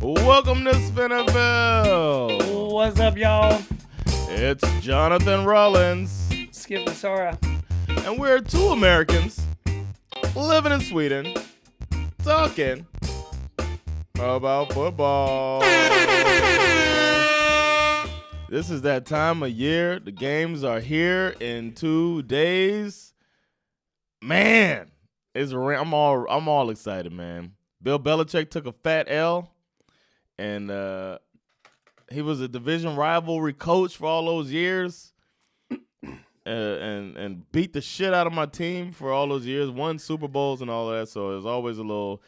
Welcome to SveNFL. What's up, y'all? It's Jonathan Rollins. Skip and Sora. And we're two Americans living in Sweden talking about football. This is that time of year. The games are here in 2 days. Man, I'm all excited, man. Bill Belichick took a fat L, and he was a division rivalry coach for all those years, and beat the shit out of my team for all those years. Won Super Bowls and all that. So there's always a little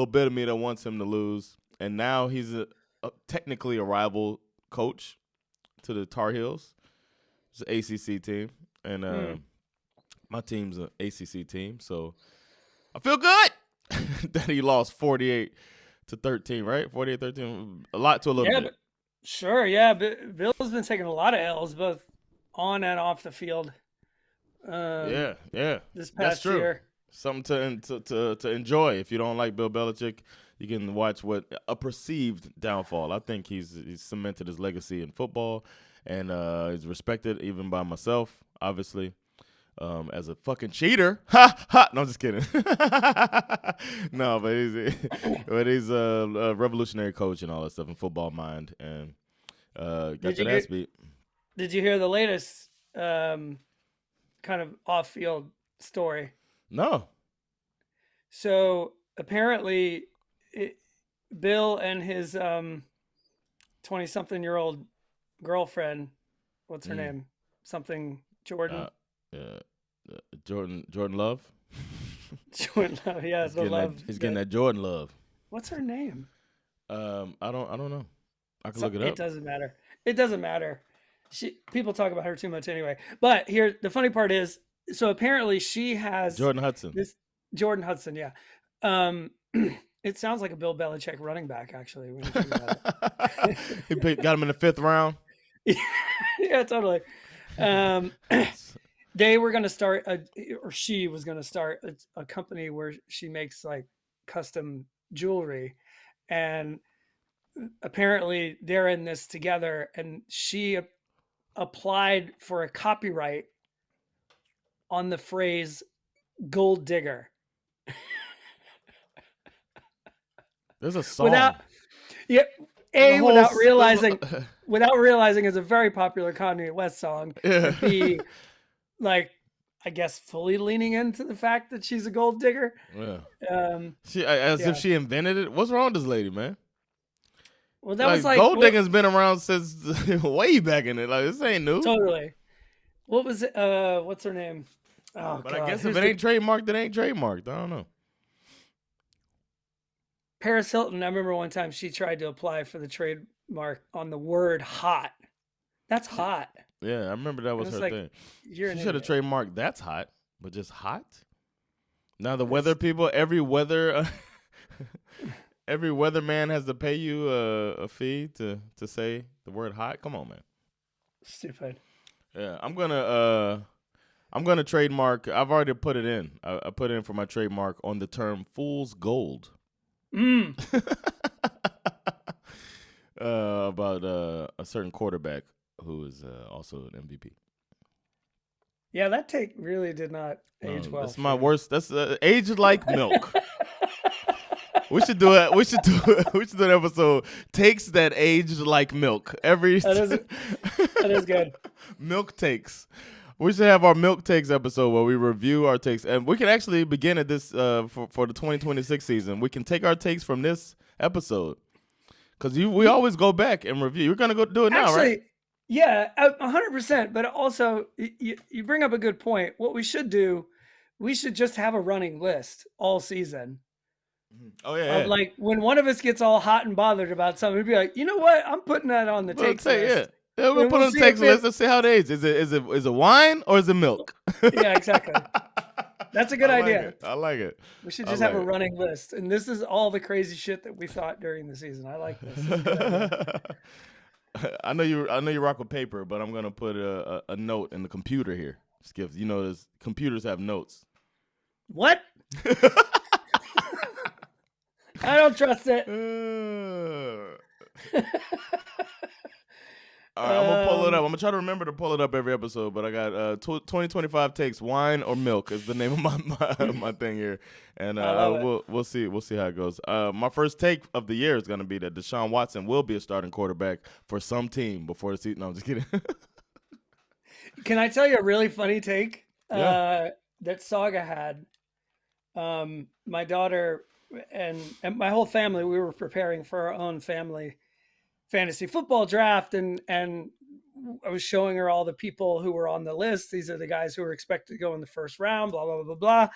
bit of me that wants him to lose. And now he's technically a rival coach to the Tar Heels. It's an ACC team, and my team's an ACC team, so I feel good that he lost 48-13, right? 48-13, a lot to a little bit. Sure, yeah. Bill's been taking a lot of L's, both on and off the field. Yeah. This past That's true. year. Something to enjoy. If you don't like Bill Belichick, you can watch what a perceived downfall. I think he's cemented his legacy in football, and he's respected even by myself, obviously. As a fucking cheater. Ha ha. No, I'm just kidding. No, but he's a revolutionary coach and all that stuff in football mind, and got that ass beat. Did you hear the latest kind of off-field story? No. So apparently, Bill and his 20-something-year-old girlfriend, what's her name? Something Jordan. Jordan Love. Jordan Love, yeah, he's getting that Jordan Love. What's her name? I don't know. I can look it up. It doesn't matter. It doesn't matter. People talk about her too much anyway. But here, the funny part is, so apparently she has Jordan Hudson. Jordan Hudson, yeah. It sounds like a Bill Belichick running back, actually. When you think about it. He got him in the 5th round. Yeah, totally. They were going to start, she was going to start a company where she makes like custom jewelry, and apparently they're in this together. And she applied for a copyright on the phrase "gold digger." There's a song without realizing it's a very popular Kanye West song. Yeah. B, like, I guess fully leaning into the fact that she's a gold digger. Yeah. If she invented it. What's wrong with this lady, man? Well, that was like gold digging's been around since way back in it. Like, this ain't new. Totally. What was it? What's her name? Oh, but God. I guess if it ain't trademarked, it ain't trademarked. I don't know. Paris Hilton. I remember one time she tried to apply for the trademark on the word "hot." That's hot. Yeah, I remember that was her thing. She should have trademarked "that's hot," but just "hot." Now the weather people, every weatherman has to pay you a fee to say the word "hot." Come on, man. Stupid. Yeah, I'm gonna trademark. I've already put it in. I put it in for my trademark on the term "fool's gold." About a certain quarterback who is also an MVP. Yeah, that take really did not age well. That's my worst. That's aged like milk. We should do it. We should do an episode. Takes that aged like milk. That is good. Milk takes. We should have our milk takes episode where we review our takes, and we can actually begin at this for the 2026 season. We can take our takes from this episode because we always go back and review. You're gonna go do it now, right? Yeah, 100%. But also, you bring up a good point. What we should do, we should just have a running list all season. Oh yeah. Like when one of us gets all hot and bothered about something, we'd be like, you know what? I'm putting that on the takes list. Yeah, we'll put on the text list. Let's see how it is. Is it wine or is it milk? Yeah, exactly. That's a good idea. I like it. We should just have a running list. And this is all the crazy shit that we thought during the season. I like this. I know you rock with paper, but I'm gonna put a note in the computer here. Just give computers have notes. What? I don't trust it. All right, I'm gonna pull it up. I'm gonna try to remember to pull it up every episode. But I got 2025 takes wine or milk is the name of my thing here, and I love it. we'll see how it goes. My first take of the year is gonna be that Deshaun Watson will be a starting quarterback for some team before the season. No, I'm just kidding. Can I tell you a really funny take Yeah. that Saga had? My daughter and my whole family, we were preparing for our own family fantasy football draft, and I was showing her all the people who were on the list. These are the guys who were expected to go in the first round, blah, blah, blah, blah.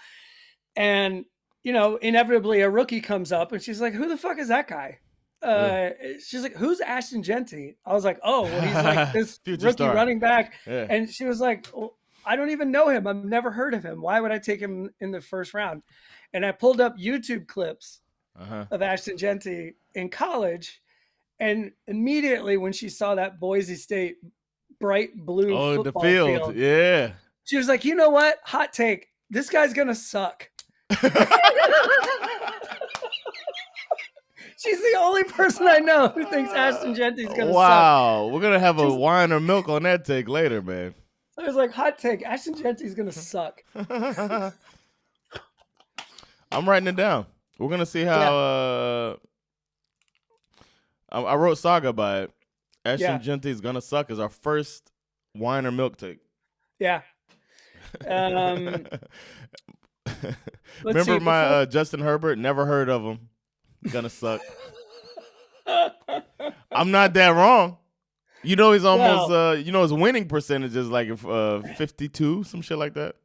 And, inevitably a rookie comes up and she's like, who the fuck is that guy? Yeah. She's like, who's Ashton Genty? I was like, oh, well, he's like this Future rookie star. running back. Yeah. And she was like, well, I don't even know him. I've never heard of him. Why would I take him in the first round? And I pulled up YouTube clips of Ashton Genty in college. And immediately when she saw that Boise State bright blue the football field. Yeah. she was like, you know what? Hot take. This guy's going to suck. She's the only person I know who thinks Ashton Genty's going to suck. Wow. We're going to have a wine or milk on that take later, man. I was like, hot take. Ashton Genty's going to suck. I'm writing it down. We're going to see how I wrote Saga by it. Ashton Genty's going to suck is our first wine or milk take. Yeah. Remember my Justin Herbert? Never heard of him. Gonna suck. I'm not that wrong. He's almost his winning percentage is like 52, some shit like that.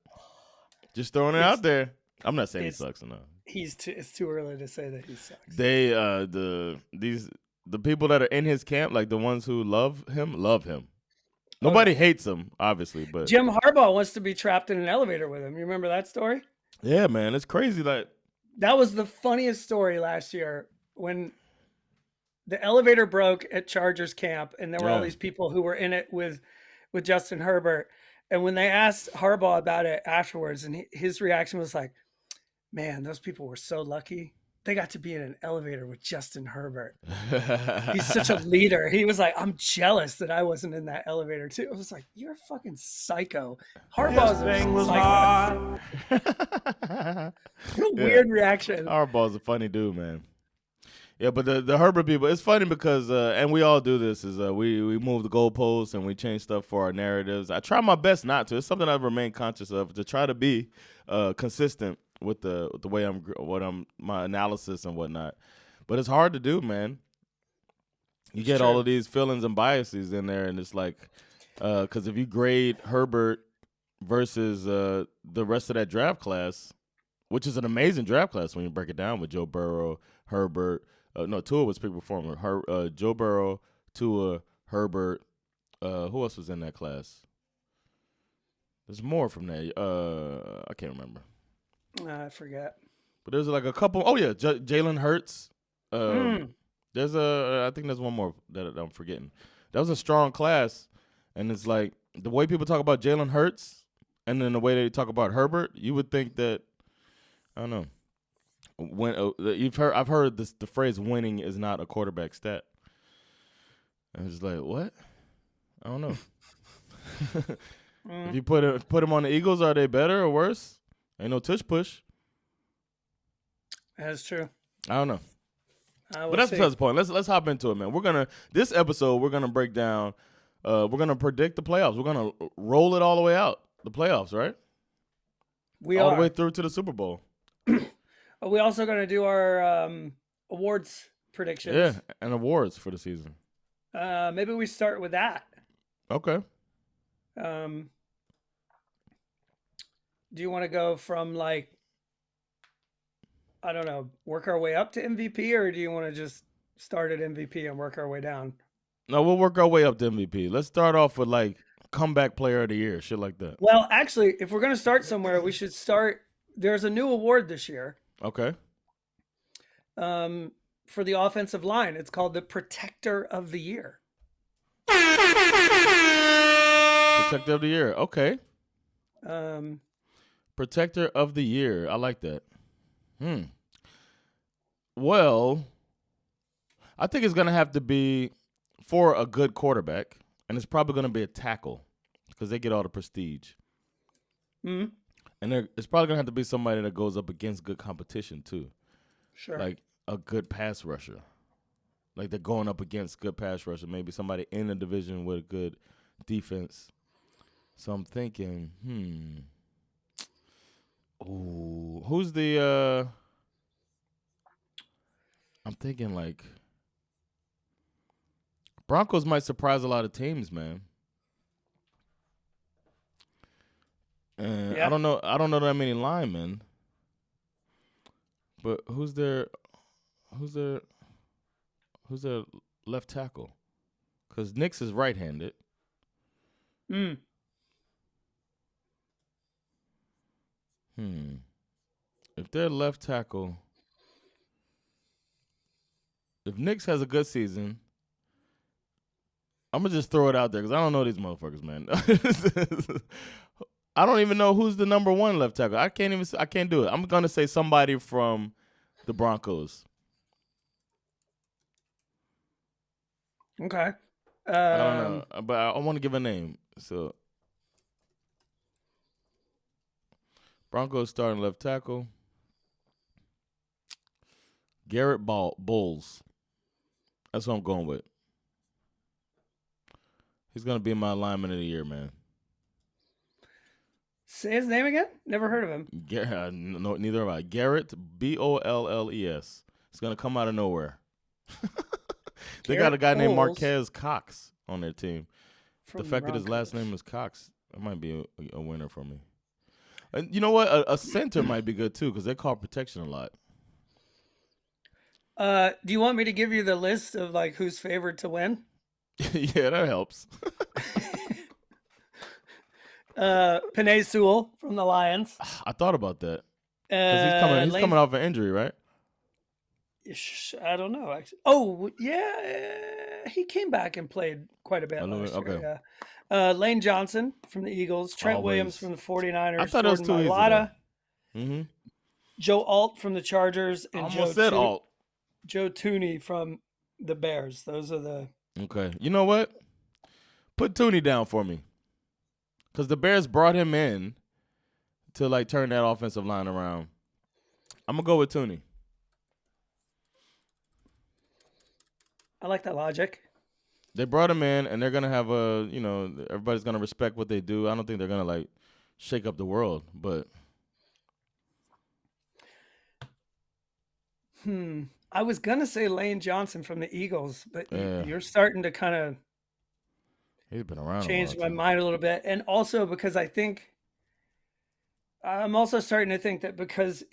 Just throwing it out there. I'm not saying he sucks enough. It's too early to say that he sucks. They the people that are in his camp, like the ones who love him. Nobody hates him, obviously, but Jim Harbaugh wants to be trapped in an elevator with him. You remember that story? Yeah, man, it's crazy. That was the funniest story last year when the elevator broke at Chargers camp, and there were all these people who were in it with Justin Herbert. And when they asked Harbaugh about it afterwards, and his reaction was like, "Man, those people were so lucky. They got to be in an elevator with Justin Herbert. He's such a leader." He was like, "I'm jealous that I wasn't in that elevator too." I was like, "You're a fucking psycho." Harbaugh's a psycho. What a weird reaction. Harbaugh's a funny dude, man. Yeah, but the Herbert people, it's funny because, and we all do this, is we move the goalposts and we change stuff for our narratives. I try my best not to. It's something I've remained conscious of, to try to be consistent with the way my analysis and whatnot. But it's hard to do, man. You get all of these feelings and biases in there, and it's like, because if you grade Herbert versus the rest of that draft class, which is an amazing draft class when you break it down with Joe Burrow, Herbert. Tua was peak performer. Joe Burrow, Tua, Herbert. Who else was in that class? There's more from that. I can't remember. I forget. But there's like a couple. Oh yeah, Jalen Hurts. There's I think there's one more that I'm forgetting. That was a strong class, and it's like the way people talk about Jalen Hurts, and then the way they talk about Herbert, you would think that, I don't know. When I've heard the phrase "winning is not a quarterback stat." I was like, what? I don't know. If you put him on the Eagles, are they better or worse? Ain't no tush push. That's true. I don't know. But that's the point. Let's hop into it, man. This episode we're gonna break down. We're gonna predict the playoffs. We're gonna roll it all the way out. The playoffs, right? All the way through to the Super Bowl. Are we also going to do our awards predictions? Yeah, and awards for the season. Maybe we start with that. Okay. Do you want to go from like, I don't know, work our way up to MVP, or do you want to just start at MVP and work our way down? No, we'll work our way up to MVP. Let's start off with like comeback player of the year, shit like that. Well, actually, if we're going to start somewhere, we should start. There's a new award this year. Okay. For the offensive line, it's called the Protector of the Year. Protector of the Year. Okay. Protector of the Year. I like that. Well, I think it's going to have to be for a good quarterback, and it's probably going to be a tackle because they get all the prestige. Mm-hmm. And it's probably going to have to be somebody that goes up against good competition, too. Sure. Like a good pass rusher. Like they're going up against good pass rusher. Maybe somebody in the division with a good defense. So I'm thinking, ooh, who's the I'm thinking like Broncos might surprise a lot of teams, man. And I Yeah. don't know that many linemen. But who's their who's their left tackle? Cuz Nix is right-handed. Mm. If their left tackle, if Nix has a good season, I'm gonna just throw it out there because I don't know these motherfuckers, man. I don't even know who's the number one left tackle. I can't do it. I'm gonna say somebody from the Broncos. Okay. I don't know, but I want to give a name. So Broncos starting left tackle, Garrett Bowles. That's what I'm going with. He's gonna be my lineman of the year, man. Say his name again. Never heard of him. No, neither have I. Garrett Bolles. It's gonna come out of nowhere. They got a Garrett guy named Bowles Marquez Cox on their team. The from the fact that his last Broncos. name is Cox, that might be a winner for me. And you know what? A center might be good too because they call protection a lot. Do you want me to give you the list of like who's favored to win? Yeah, that helps. Penei Sewell from the Lions. I thought about that because he's coming. He's Lane. coming off an injury, right? I don't know. Actually. Oh yeah, he came back and played quite a bit last Okay. year. Yeah. Lane Johnson from the Eagles. Trent Williams Always. from the I 49ers. thought it was Jordan too easy though. Mailata. Joe Alt from the Chargers I and almost said Alt. Joe Tooney from the Bears. Those are the. Okay. You know what? Put Tooney down for me. Because the Bears brought him in to like turn that offensive line around. I'm going to go with Tooney. I like that logic. They brought him in, and they're going to have everybody's going to respect what they do. I don't think they're going to like shake up the world, but. I was going to say Lane Johnson from the Eagles, but Yeah. you're starting to kind of. He's been around Changed a my while, mind a little bit. And also because I'm also starting to think that because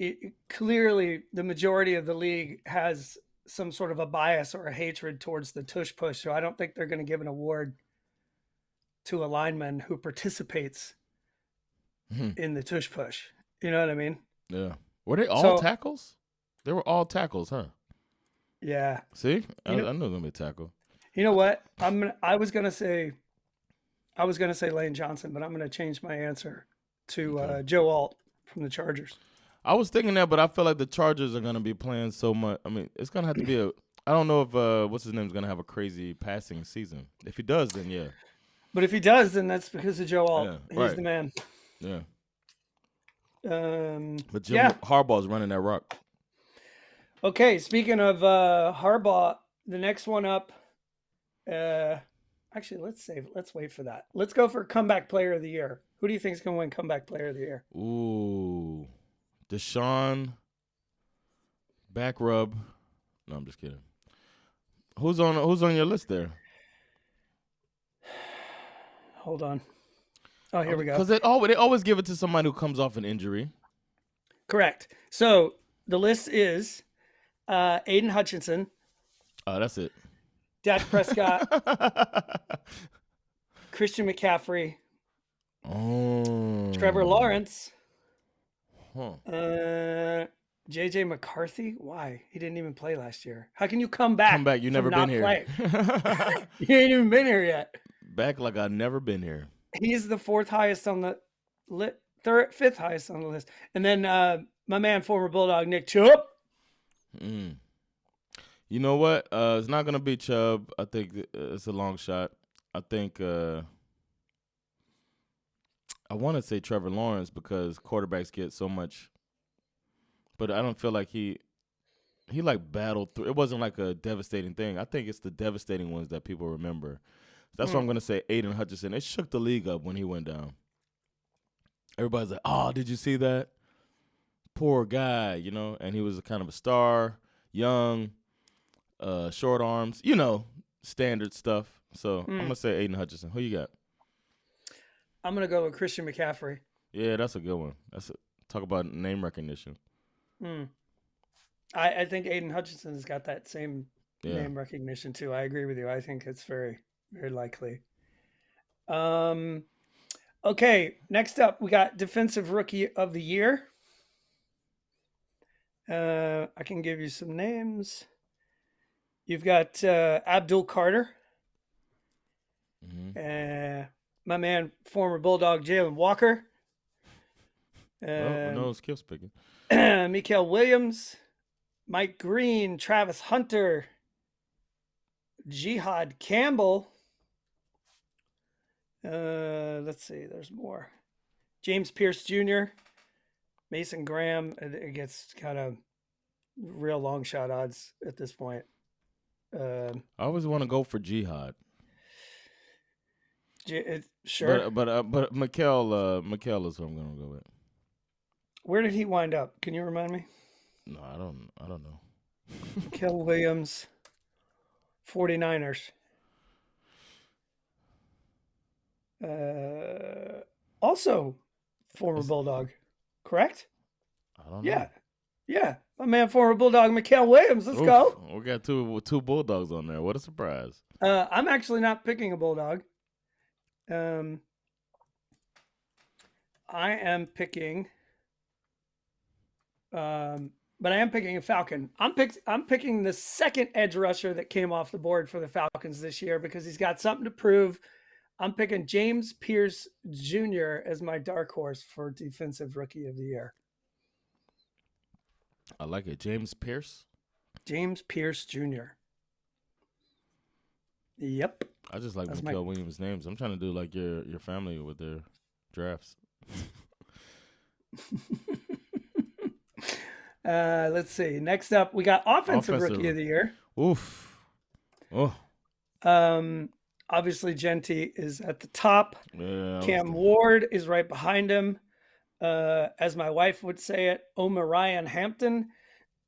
clearly the majority of the league has some sort of a bias or a hatred towards the tush push. So I don't think they're going to give an award to a lineman who participates in the tush push. You know what I mean? Yeah. Were they all tackles? They were all tackles, huh? Yeah. See? I knew it was going to be a tackle. You know what? I was going to say Lane Johnson, but I'm going to change my answer to Joe Alt from the Chargers. I was thinking that, but I feel like the Chargers are going to be playing so much. I mean, it's going to have to be I don't know if what's his name is going to have a crazy passing season. If he does, then yeah. But if he does, then that's because of Joe Alt. Yeah, He's the man. Yeah. But Jim Harbaugh's running that rock. Okay, speaking of Harbaugh, the next one up. Actually, let's wait for that. Let's go for comeback player of the year. Who do you think is going to win comeback player of the year? Ooh, Deshaun. Back rub. No, I'm just kidding. Who's on your list there? Hold on. Oh, here we go. Because they always give it to somebody who comes off an injury. Correct. So the list is Aiden Hutchinson. Oh, that's it. Dak Prescott. Christian McCaffrey. Oh. Trevor Lawrence. Huh. JJ McCarthy. Why? He didn't even play last year. How can you come back? Come back. You never been here. You ain't even been here yet. Back like I've never been here. He's the fourth highest on the fifth highest on the list. And then my man, former Bulldog Nick Chubb. You know what? It's not gonna be Chubb. I think it's a long shot. I think I want to say Trevor Lawrence because quarterbacks get so much, but I don't feel like he like battled through. It wasn't like a devastating thing. I think it's the devastating ones that people remember. That's why Mm. I'm gonna say Aiden Hutchinson. It shook the league up when he went down. Everybody's like, "Oh, did you see that? Poor guy," you know. And he was a kind of a star, young, short arms, standard stuff. So I'm Mm. gonna say Aiden Hutchinson. Who you got? I'm gonna go with Christian McCaffrey. Yeah, that's a good one. Talk about name recognition. Mm. I think Aiden Hutchinson's got that same Yeah. name recognition too. I agree with you. I think it's very, very likely. Um, okay, next up we got Defensive Rookie of the Year. I can give you some names. You've got Abdul Carter, Hmm. my man, former Bulldog Jalen Walker, Well, no skill picking. Mikael Williams, Mike Green, Travis Hunter, Jihad Campbell. Let's see, there's more. James Pierce Jr., Mason Graham. It gets kind of real long shot odds at this point. I always want to go for Jihad, Sure. but Mikel is who I'm gonna go with. Where did he wind up? Can you remind me? No, I don't know. Mikael Williams, 49ers. Also former It's, Bulldog, correct? I don't know. Yeah. Yeah. My man, former Bulldog, Mikael Williams. Let's Oof, go. we got two bulldogs on there. What a surprise! I'm actually not picking a Bulldog. Um, I am picking, but I am picking a Falcon. I'm picking the second edge rusher that came off the board for the Falcons this year because he's got something to prove. I'm picking James Pierce Jr. as my dark horse for Defensive Rookie of the Year. I like it. James Pierce. James Pierce Jr. Yep. I just like That's Mikel Williams' names. I'm trying to do like your family with their drafts. Let's see. Next up, we got Offensive Rookie of the Year. Oof. Oh. Obviously, Genty is at the top. Yeah. Cam Ward is right behind him. As my wife would say it, Omarion Hampton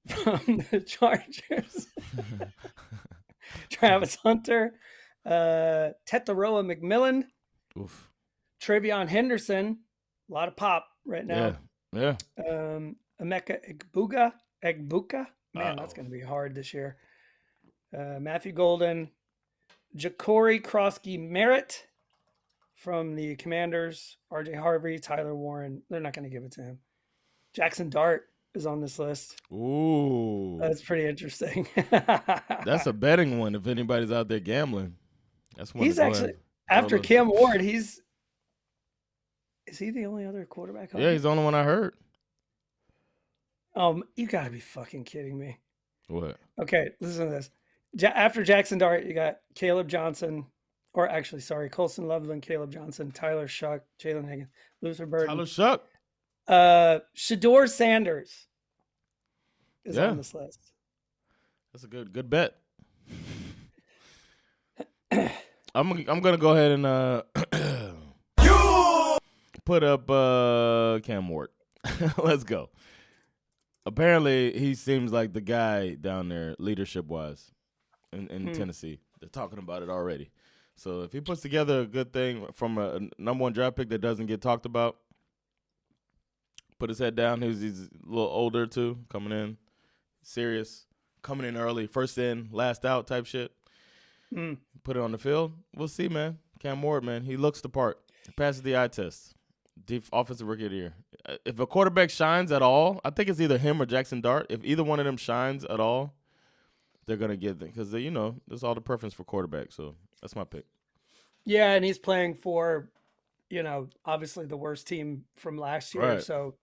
from the Chargers. Travis Hunter. Tetaroa McMillan. Oof. Travion Henderson. A lot of pop right now. Yeah. Emeka Egbuka. Man, that's going to be hard this year. Matthew Golden. Ja'Cory Krosky Merritt from the Commanders. RJ Harvey, Tyler Warren. They're not going to give it to him. Jackson Dart is on this list. Ooh. That's pretty interesting. That's a betting one if anybody's out there gambling. That's one. He's actually, after Cam Ward, is he the only other quarterback? Yeah, he's the only one I heard. You got to be fucking kidding me. What? Okay, listen to this. After Jackson Dart, you got Caleb Johnson, or actually, sorry, Colson Loveland, Caleb Johnson, Tyler Shuck, Jalen Higgins, Luther Burden. Tyler Shuck. Shador Sanders is on this list. That's a good bet. I'm gonna go ahead and put up Cam Ward. Let's go. Apparently, he seems like the guy down there, leadership wise, in Tennessee. They're talking about it already. So if he puts together a good thing from a number one draft pick that doesn't get talked about, put his head down. He's a little older too, coming in serious, coming in early, first in, last out type shit. Put it on the field. We'll see, man. Cam Ward, man, he looks the part. He passes the eye test. Offensive Rookie of the Year. If a quarterback shines at all, I think it's either him or Jackson Dart. If either one of them shines at all, they're gonna get them because there's all the preference for quarterback. So that's my pick. Yeah, and he's playing for, obviously the worst team from last year. Right. So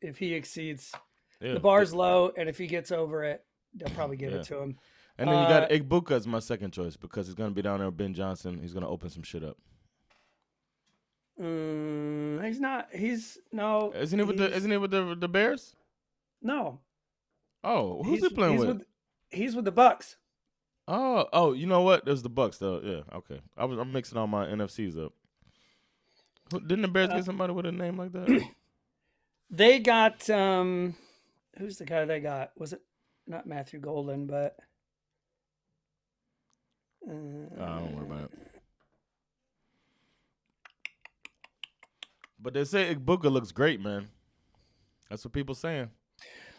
if he exceeds, the bar's low, and if he gets over it, they'll probably give it to him. And then you got Igbuka as my second choice because he's gonna be down there with Ben Johnson. He's gonna open some shit up. He's not. He's no. Isn't he with the Bears? No. Oh, who's he playing with? He's with the Bucks. Oh, you know what? There's the Bucks though. Yeah, okay. I'm mixing all my NFCs up. Didn't the Bears get somebody with a name like that? They got who's the guy they got? Was it not Matthew Golden, but I don't worry about it. But they say Igbuka looks great, man. That's what people saying.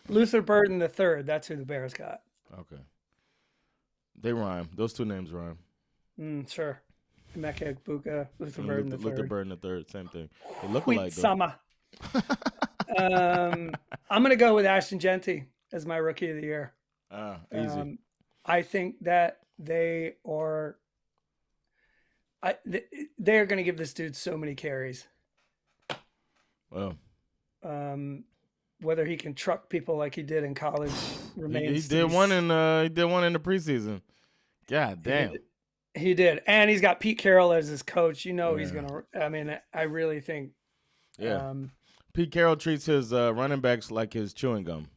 Luther Burden III. That's who the Bears got. Okay. They rhyme. Those two names rhyme. Sure. Emeka Igbuka, Luther Burden III. Luther Burden III, same thing. They look alike, though. Sama. I'm going to go with Ashton Genty as my rookie of the year. Easy. I think that they are going to give this dude so many carries. Well, whether he can truck people like he did in college remains. He did one in the preseason. God damn. He did, and he's got Pete Carroll as his coach. He's gonna. I mean, I really think. Yeah. Pete Carroll treats his running backs like his chewing gum.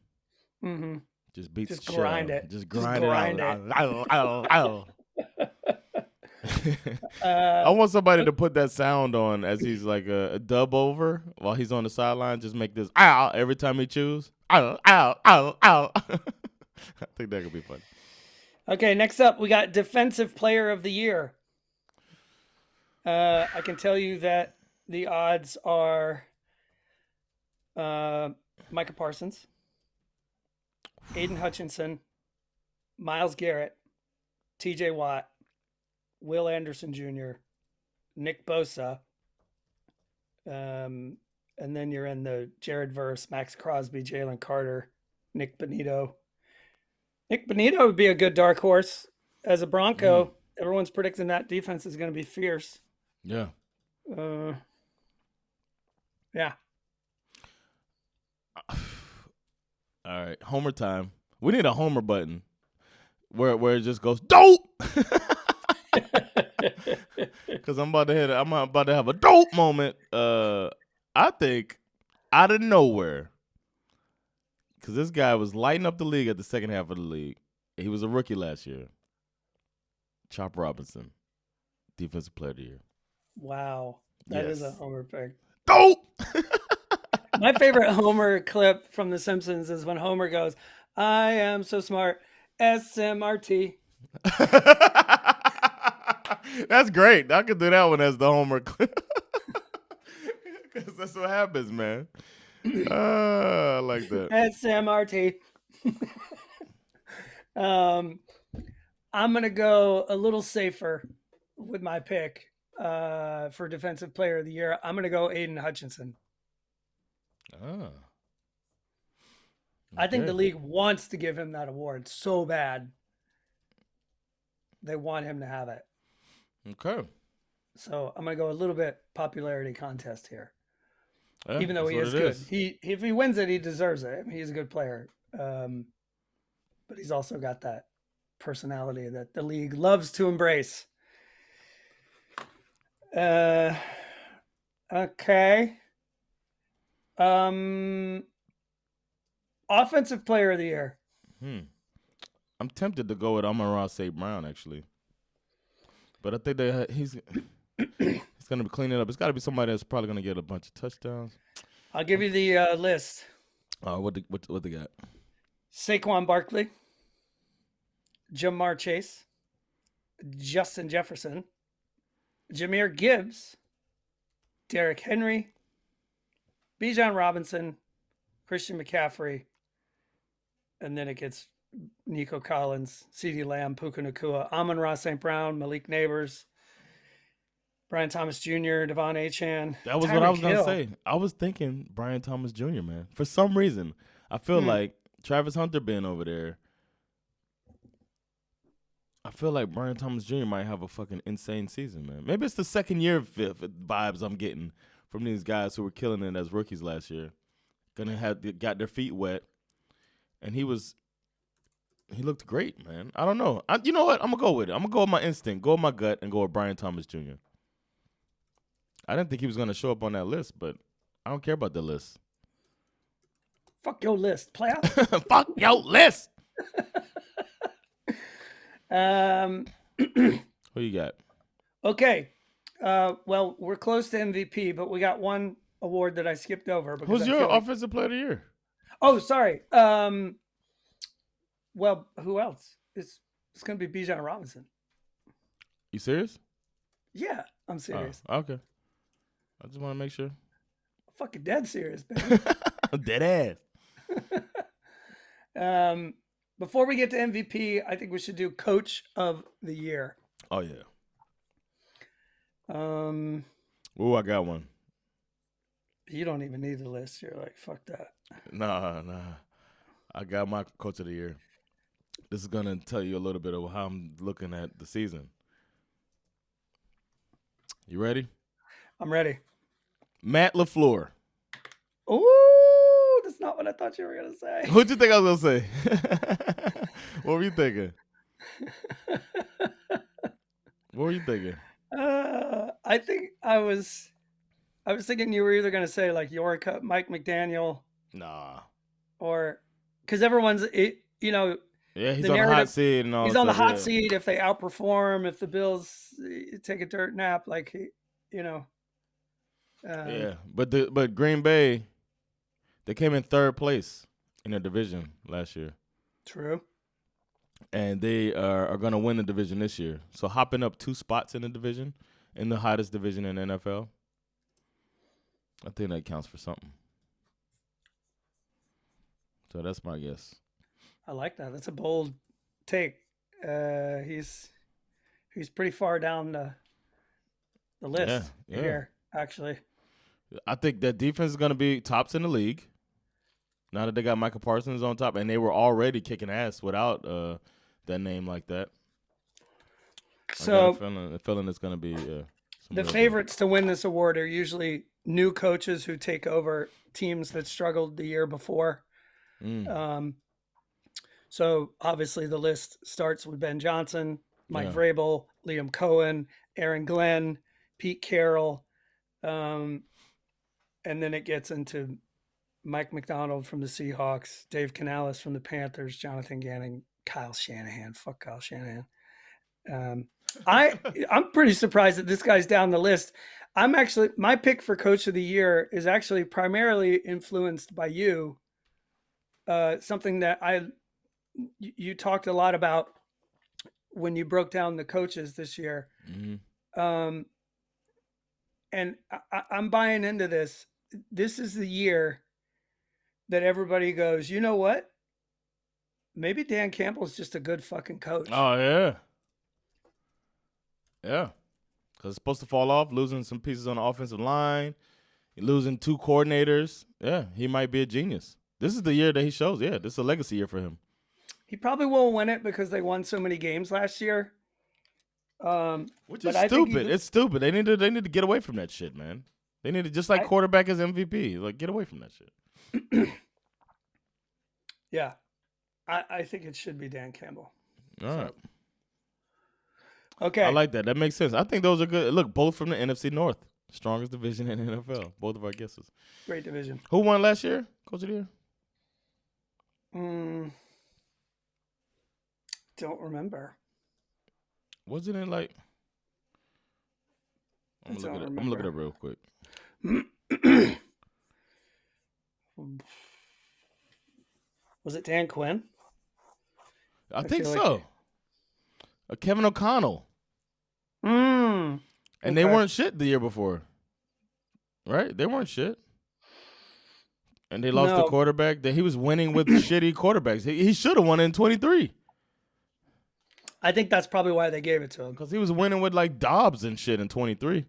Mm-hmm. Just beats. Just grind it. Just grind it. I want somebody to put that sound on as he's like a dub over while he's on the sideline. Just make this ow every time he chews. Ow, ow, ow, ow. I think that could be fun. Okay, next up, we got Defensive Player of the Year. I can tell you that the odds are Micah Parsons, Aiden Hutchinson, Myles Garrett, TJ Watt, Will Anderson Jr., Nick Bosa, and then you're in the Jared Verse, Max Crosby, Jalen Carter, Nick Bonito. Nick Bonito would be a good dark horse as a Bronco. Everyone's predicting that defense is going to be fierce. Yeah. Yeah. All right, homer time. We need a homer button where it just goes dope. Because I'm about to have a dope moment. I think out of nowhere. Because this guy was lighting up the league at the second half of the league. He was a rookie last year. Chop Robinson, Defensive Player of the Year. Wow. That is a homer pick. Dope! My favorite Homer clip from The Simpsons is when Homer goes, I am so smart, SMRT. That's great. I could do that one as the Homer clip. Because that's what happens, man. I like that. SMRT. I'm going to go a little safer with my pick for Defensive Player of the Year. I'm going to go Aiden Hutchinson. Okay. I think the league wants to give him that award so bad. They want him to have it. Okay. So I'm going to go a little bit popularity contest here. Yeah, even though he is good. If he wins it, he deserves it. I mean, he's a good player. But he's also got that personality that the league loves to embrace. Okay. Offensive Player of the Year. I'm tempted to go with Amon-Ra St. Brown, actually. But I think he's going to be cleaning up. It's got to be somebody that's probably going to get a bunch of touchdowns. I'll give you the list. What they got? Saquon Barkley, Jamar Chase, Justin Jefferson, Jahmyr Gibbs, Derrick Henry, Bijan Robinson, Christian McCaffrey, and then it gets Nico Collins, CeeDee Lamb, Puka Nacua, Amon-Ra St. Brown, Malik Neighbors, Brian Thomas Jr., Devon Achane. That was what I was going to say. I was thinking Brian Thomas Jr., man. For some reason, I feel like Travis Hunter being over there, I feel like Brian Thomas Jr. might have a fucking insane season, man. Maybe it's the second year vibes I'm getting from these guys who were killing it as rookies last year. Got their feet wet. And he was he looked great, man. I don't know. You know what? I'm gonna go with it. I'm gonna go with my instinct, go with my gut, and go with Brian Thomas Jr. I didn't think he was gonna show up on that list, but I don't care about the list. Fuck your list, player. Fuck your list. Who you got? Okay. Well, we're close to MVP, but we got one award that I skipped over. Who's your offensive player of the year? Oh, sorry. Well, who else? It's going to be Bijan Robinson. You serious? Yeah, I'm serious. Oh, okay. I just want to make sure. Fucking dead serious, baby. Dead ass. Before we get to MVP, I think we should do Coach of the Year. Oh yeah. Oh, I got one. You don't even need the list. You're like, fuck that. Nah. I got my Coach of the Year. This is gonna tell you a little bit of how I'm looking at the season. You ready? I'm ready. Matt LaFleur. Ooh, that's not what I thought you were gonna say. What'd you think I was gonna say? What were you thinking? What were you thinking? I think I was thinking you were either gonna say like York, Mike McDaniel. Nah. Or because everyone's Yeah, he's on the hot seat and all. He's on the hot seat if they outperform. If the Bills take a dirt nap, like yeah, but Green Bay, they came in third place in their division last year. True. And they are going to win the division this year. So hopping up 2 spots in the division, in the hottest division in the NFL, I think that counts for something. So that's my guess. I like that. That's a bold take. He's pretty far down the list here, actually. I think that defense is going to be tops in the league. Now that they got Micah Parsons on top, and they were already kicking ass without that name like that. So I got a feeling it's going to be the favorites to win this award are usually new coaches who take over teams that struggled the year before. So obviously the list starts with Ben Johnson, Mike Vrabel, Liam Cohen, Aaron Glenn, Pete Carroll, and then it gets into Mike McDonald from the Seahawks, Dave Canales from the Panthers, Jonathan Gannon, Kyle Shanahan. Fuck Kyle Shanahan. I'm pretty surprised that this guy's down the list. My pick for Coach of the Year is actually primarily influenced by you. Something that you talked a lot about when you broke down the coaches this year. Mm-hmm. And I'm buying into this. This is the year that everybody goes, you know what? Maybe Dan Campbell's just a good fucking coach. Oh, yeah. Yeah. Because it's supposed to fall off, losing some pieces on the offensive line, losing 2 coordinators. Yeah, he might be a genius. This is the year that he shows. Yeah, this is a legacy year for him. He probably won't win it because they won so many games last year. Which is stupid. It's stupid. They need to get away from that shit, man. They need to, just like quarterback as MVP, like get away from that shit. Yeah. I think it should be Dan Campbell. All right. Okay. I like that. That makes sense. I think those are good. Look, both from the NFC North. Strongest division in the NFL. Both of our guesses. Great division. Who won last year? Coach of the Year? Don't remember. Wasn't it like... I'm going to look it up real quick. Was it Dan Quinn? I think so. Kevin O'Connell. And they weren't shit the year before. Right? They weren't shit. And they lost the quarterback. He was winning with shitty quarterbacks. He should have won in 23. I think that's probably why they gave it to him. Because he was winning with like Dobbs and shit in 23.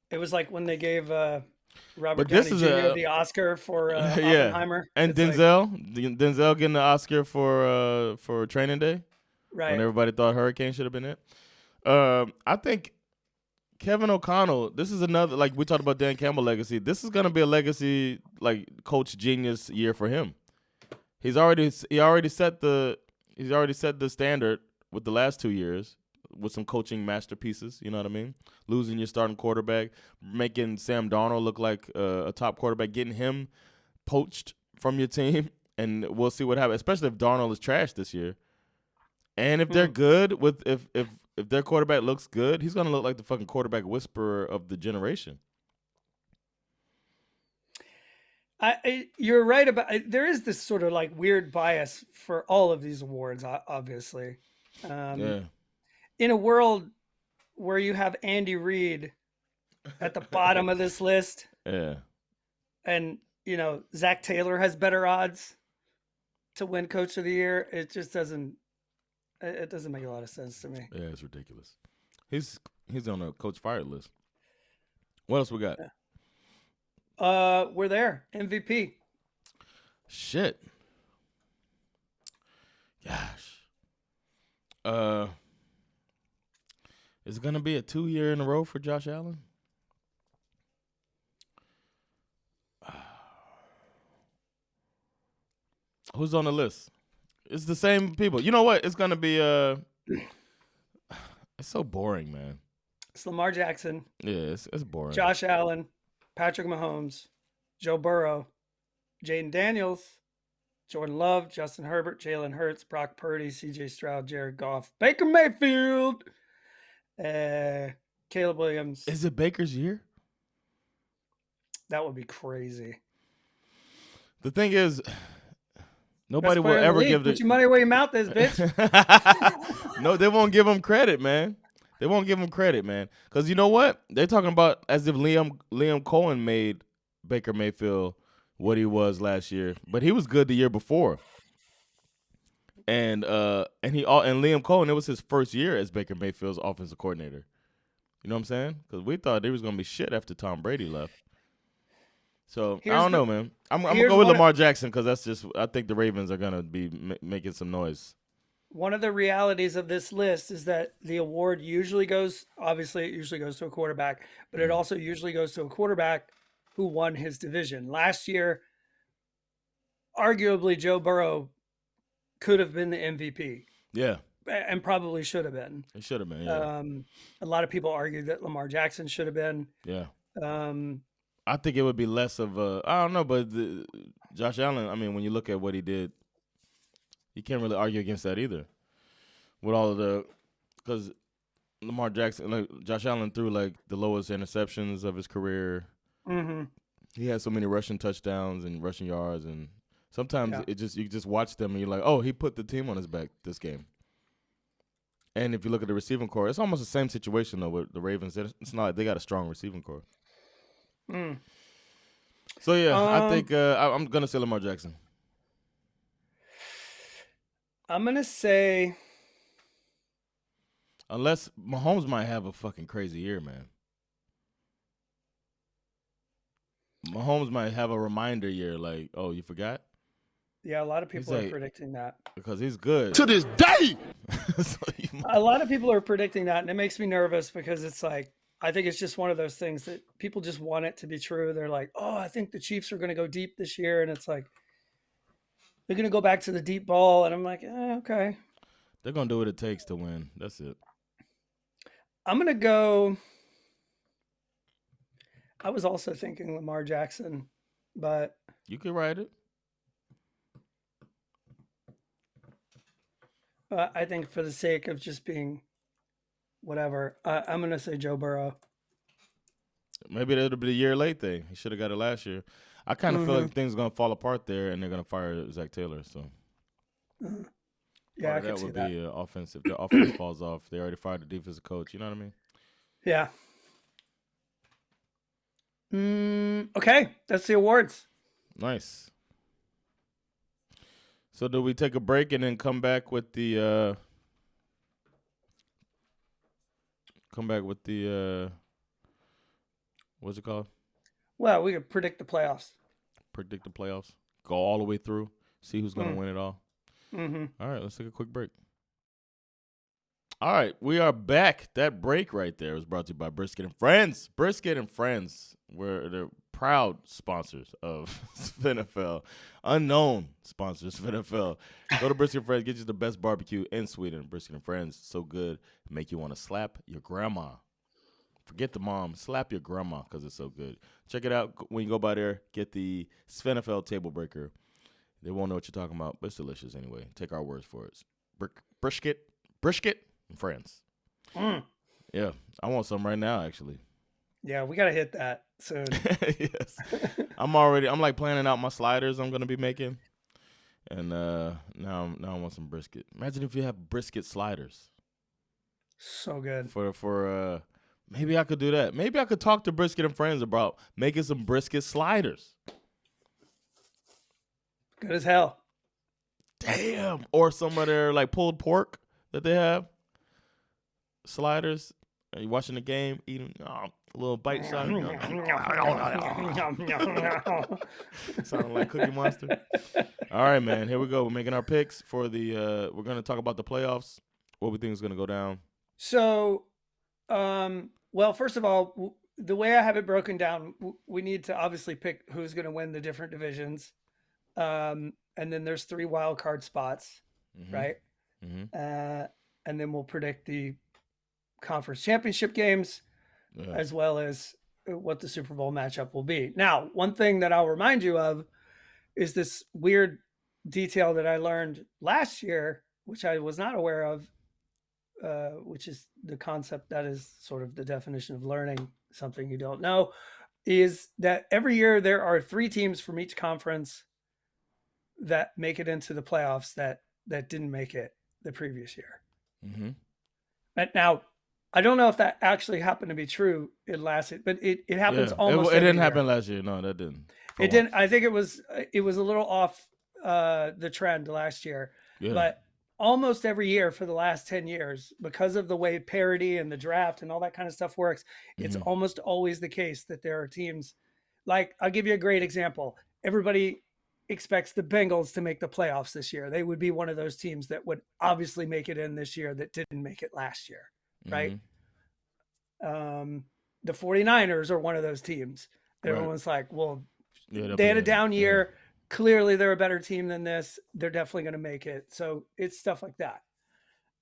It was like when they gave Robert Downey Jr. the Oscar for Oppenheimer. And Denzel getting the Oscar for Training Day. Right. When everybody thought Hurricane should have been it. I think Kevin O'Connell, this is another, like we talked about Dan Campbell legacy. This is going to be a legacy, like coach genius year for him. He already set the standard with the last 2 years with some coaching masterpieces. You know what I mean? Losing your starting quarterback, making Sam Darnold look like a top quarterback, getting him poached from your team, and we'll see what happens. Especially if Darnold is trash this year, and if they're good with if their quarterback looks good, he's gonna look like the fucking quarterback whisperer of the generation. You're right about there is this sort of like weird bias for all of these awards, obviously. Yeah. In a world where you have Andy Reid at the bottom of this list, Yeah. and Zach Taylor has better odds to win Coach of the Year, it just doesn't make a lot of sense to me. Yeah, it's ridiculous. He's on a coach fired list. What else we got? We're there. MVP. Shit. Gosh. Is it gonna be a 2-year in a row for Josh Allen? Who's on the list? It's the same people. You know what? It's gonna be it's so boring, man. It's Lamar Jackson. Yeah, it's boring. Josh Allen, Patrick Mahomes, Joe Burrow, Jaden Daniels, Jordan Love, Justin Herbert, Jalen Hurts, Brock Purdy, C.J. Stroud, Jared Goff, Baker Mayfield, Caleb Williams. Is it Baker's year? That would be crazy. The thing is, nobody will ever give Put your money where your mouth is, bitch. No, they won't give him credit, man. They won't give him credit, man. Because you know what? They're talking about as if Liam Cohen made Baker Mayfield what he was last year, but he was good the year before. And Liam Cohen, it was his first year as Baker Mayfield's offensive coordinator. You know what I'm saying? Because we thought they was gonna be shit after Tom Brady left. So I don't know, man. I'm gonna go with Lamar Jackson because I think the Ravens are gonna be making some noise. One of the realities of this list is that the award usually goes to a quarterback, but it also usually goes to a quarterback who won his division. Last year, arguably Joe Burrow could have been the MVP. Yeah. And probably should have been. He should have been, yeah. A lot of people argue that Lamar Jackson should have been. Yeah. I think it would be less of I don't know, but Josh Allen, I mean, when you look at what he did, you can't really argue against that either. With all of because Lamar Jackson, Josh Allen threw like the lowest interceptions of his career. Mm-hmm. He had so many rushing touchdowns and rushing yards, and sometimes you just watch them and you're like, oh, he put the team on his back this game. And if you look at the receiving core, it's almost the same situation though with the Ravens. It's not like they got a strong receiving core. So yeah, I think I'm gonna say Lamar Jackson. I'm gonna say, unless Mahomes might have a fucking crazy year, man. Mahomes might have a reminder year, like, oh, you forgot? Yeah, a lot of people are predicting that because he's good to this day. A lot of people are predicting that, and it makes me nervous because it's like, I think it's just one of those things that people just want it to be true. They're like, oh, I think the Chiefs are going to go deep this year. And it's like, they're going to go back to the deep ball. And I'm like, okay. They're going to do what it takes to win. That's it. I'm going to go. I was also thinking Lamar Jackson, but. You could write it. I think for the sake of just being whatever, I'm going to say Joe Burrow. Maybe that'll be a year late thing. He should have got it last year. I kind of feel like things are going to fall apart there, and they're going to fire Zach Taylor. So, yeah, I can see that. That would be offensive. The offense falls off. They already fired the defensive coach. You know what I mean? Yeah. Okay, that's the awards. Nice. So, do we take a break and then come back with the? What's it called? Well, we could predict the playoffs. Predict the playoffs. Go all the way through. See who's going to win it all. Mm-hmm. All right, let's take a quick break. All right, we are back. That break right there was brought to you by Brisket and Friends. Brisket and Friends, where they're proud sponsors of SveNFL, unknown sponsors of SveNFL. Go to Brisket and Friends, get you the best barbecue in Sweden. Brisket and Friends, so good, make you want to slap your grandma. Forget the mom, slap your grandma because it's so good. Check it out when you go by there. Get the SveNFL table breaker. They won't know what you're talking about, but it's delicious anyway. Take our words for it. Brisket, and Friends. Yeah, I want some right now, actually. Yeah, we gotta hit that soon. Yes, I'm like planning out my sliders I'm gonna be making, and now I want some brisket. Imagine if you have brisket sliders So good. for maybe I could do that. Maybe I could talk to Brisket and Friends about making some brisket sliders. Good as hell. Damn, or some of their like pulled pork that they have sliders. Are you watching the game, eating a little bite size? Sounding like Cookie Monster. All right, man. Here we go. We're making our picks for the. We're gonna talk about the playoffs. What we think is gonna go down. So, well, first of all, the way I have it broken down, we need to obviously pick who's going to win the different divisions, and then there's 3 wild card spots, right? And then we'll predict the conference championship games, as well as what the Super Bowl matchup will be. Now, one thing that I'll remind you of is this weird detail that I learned last year, which I was not aware of, which is the concept that is sort of the definition of learning something you don't know, is that every year there are 3 teams from each conference that make it into the playoffs that didn't make it the previous year. And now, I don't know if that actually happened to be true in last year, but it happens almost. It didn't happen last year. No, that didn't. It didn't. I think it was a little off the trend last year, but almost every year for the last 10 years, because of the way parity and the draft and all that kind of stuff works, it's almost always the case that there are teams. Like, I'll give you a great example. Everybody expects the Bengals to make the playoffs this year. They would be one of those teams that would obviously make it in this year that didn't make it last year, right? The 49ers are one of those teams. Everyone's like, well, they had a down year. Clearly, they're a better team than this. They're definitely going to make it. So it's stuff like that.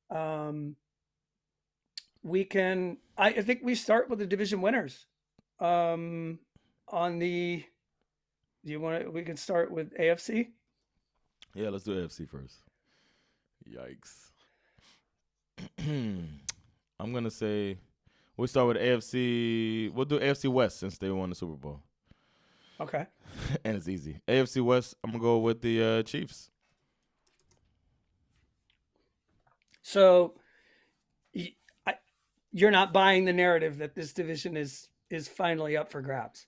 I think we start with the division winners. We can start with AFC? Yeah, let's do AFC first. Yikes. I'm going to say we'll start with AFC. We'll do AFC West since they won the Super Bowl. Okay. And it's easy. AFC West, I'm going to go with the Chiefs. So you're not buying the narrative that this division is finally up for grabs?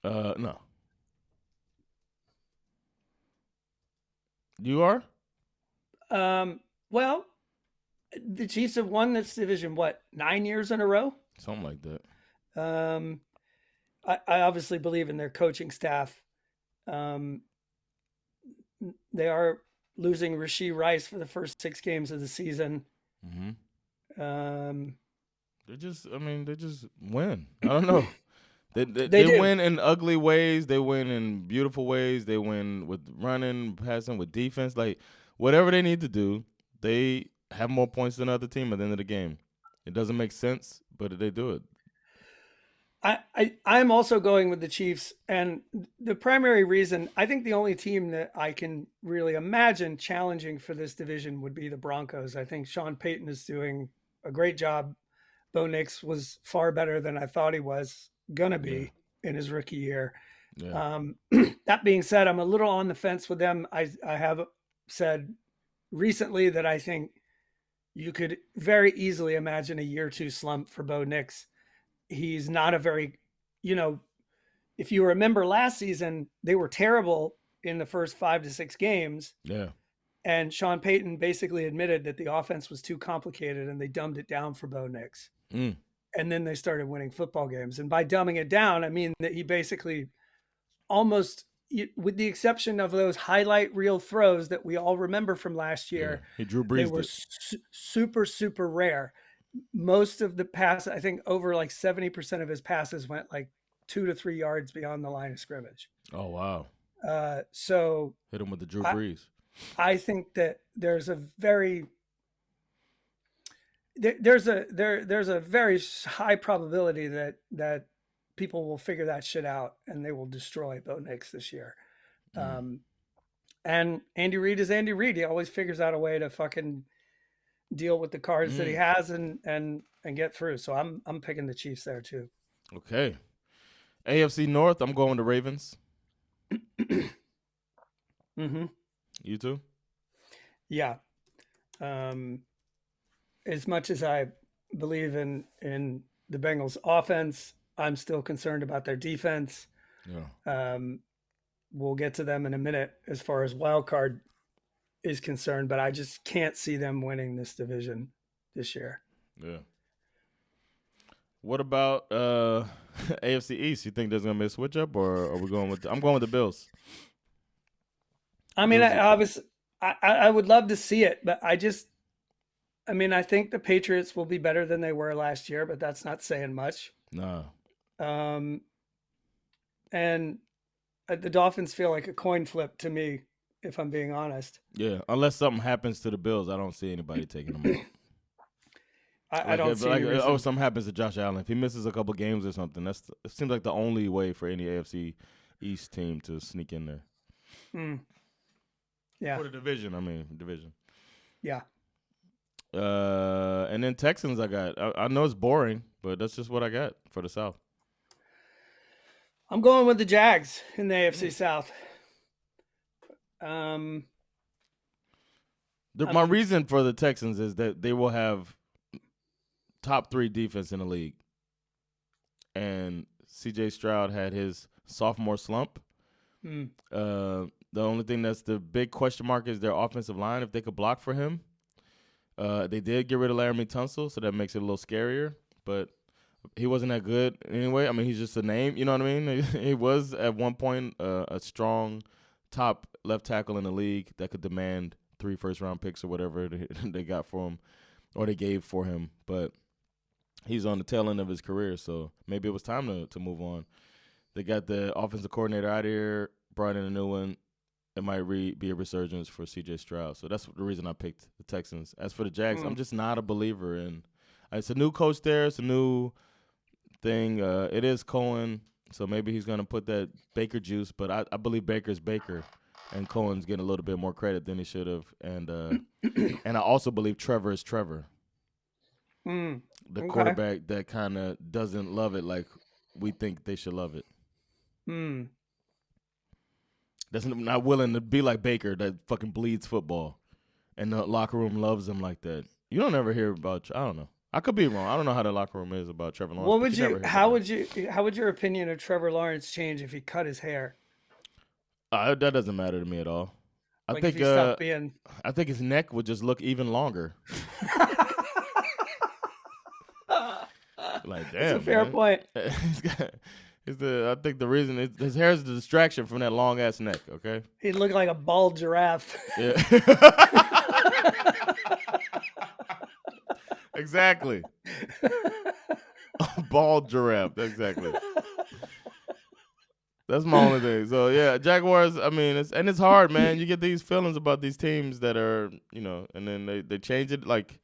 No. You are? Well, the Chiefs have won this division, 9 years in a row? Something like that. I obviously believe in their coaching staff. They are losing Rashee Rice for the first 6 games of the season. They just win. I don't know. They win in ugly ways. They win in beautiful ways. They win with running, passing, with defense. Like, whatever they need to do, they have more points than the other team at the end of the game. It doesn't make sense, but they do it. I'm also going with the Chiefs, and the primary reason, I think the only team that I can really imagine challenging for this division would be the Broncos. I think Sean Payton is doing a great job. Bo Nix was far better than I thought he was going to be in his rookie year. That being said, I'm a little on the fence with them. I have said recently that I think you could very easily imagine a year 2 slump for Bo Nix. He's not a very, if you remember last season, they were terrible in the first 5 to 6 games. Yeah. And Sean Payton basically admitted that the offense was too complicated and they dumbed it down for Bo Nix. And then they started winning football games. And by dumbing it down, I mean that he basically almost, with the exception of those highlight reel throws that we all remember from last year, he Drew Brees. They were super, super rare. Most of the pass, I think over like 70% of his passes went like 2 to 3 yards beyond the line of scrimmage. Oh wow. So Hit him with the Drew I, Brees. I think that there's a very there's a very high probability that people will figure that shit out and they will destroy Bo Nix this year. Um, and Andy Reid is Andy Reid. He always figures out a way to fucking deal with the cards that he has and get through. So I'm picking the Chiefs there too. Okay. AFC North, I'm going with the Ravens. Mm-hmm. You too? Yeah. As much as I believe in the Bengals offense, I'm still concerned about their defense. Yeah. We'll get to them in a minute as far as wild card is concerned, but I just can't see them winning this division this year. Yeah. What about AFC East? You think there's gonna be a switch up, or are we going with? I'm going with the Bills. I mean, Bills I would love to see it, but I think the Patriots will be better than they were last year, but that's not saying much. Nah. And the Dolphins feel like a coin flip to me, if I'm being honest. Yeah, unless something happens to the Bills, I don't see anybody taking them out. I don't see any reason. Something happens to Josh Allen. If he misses a couple games or something, it seems like the only way for any AFC East team to sneak in there. Yeah. For the division, division. Yeah. And then Texans I got. I know it's boring, but that's just what I got for the South. I'm going with the Jags in the AFC South. My reason for the Texans is that they will have top 3 defense in the league. And C.J. Stroud had his sophomore slump. The only thing that's the big question mark is their offensive line, if they could block for him. They did get rid of Laramie Tunsil, so that makes it a little scarier. But he wasn't that good anyway. I mean, he's just a name. You know what I mean? He was at one point a strong top left tackle in the league that could demand 3 first-round picks or whatever they got for him or they gave for him. But he's on the tail end of his career, so maybe it was time to move on. They got the offensive coordinator out of here, brought in a new one. It might be a resurgence for C.J. Stroud. So that's the reason I picked the Texans. As for the Jags, I'm just not a believer in. It's a new coach there. It's a new thing. It is Cohen, so maybe he's going to put that Baker juice. But I believe Baker's Baker, and Cohen's getting a little bit more credit than he should have. And and I also believe Trevor is Trevor. The quarterback that kind of doesn't love it like we think they should love it. That's not willing to be like Baker that fucking bleeds football, and the locker room loves him like that. You don't ever hear about. I don't know. I could be wrong. I don't know how the locker room is about Trevor Lawrence. How would your opinion of Trevor Lawrence change if he cut his hair? That doesn't matter to me at all. I think if he stopped being. I think his neck would just look even longer. Like damn, that's a fair point. I think the reason his hair is the distraction from that long ass neck. Okay, he'd look like a bald giraffe. Yeah, exactly. Bald giraffe. Exactly. That's my only thing. So yeah, Jaguars. I mean, it's hard, man. You get these feelings about these teams that are, and then they change it. Like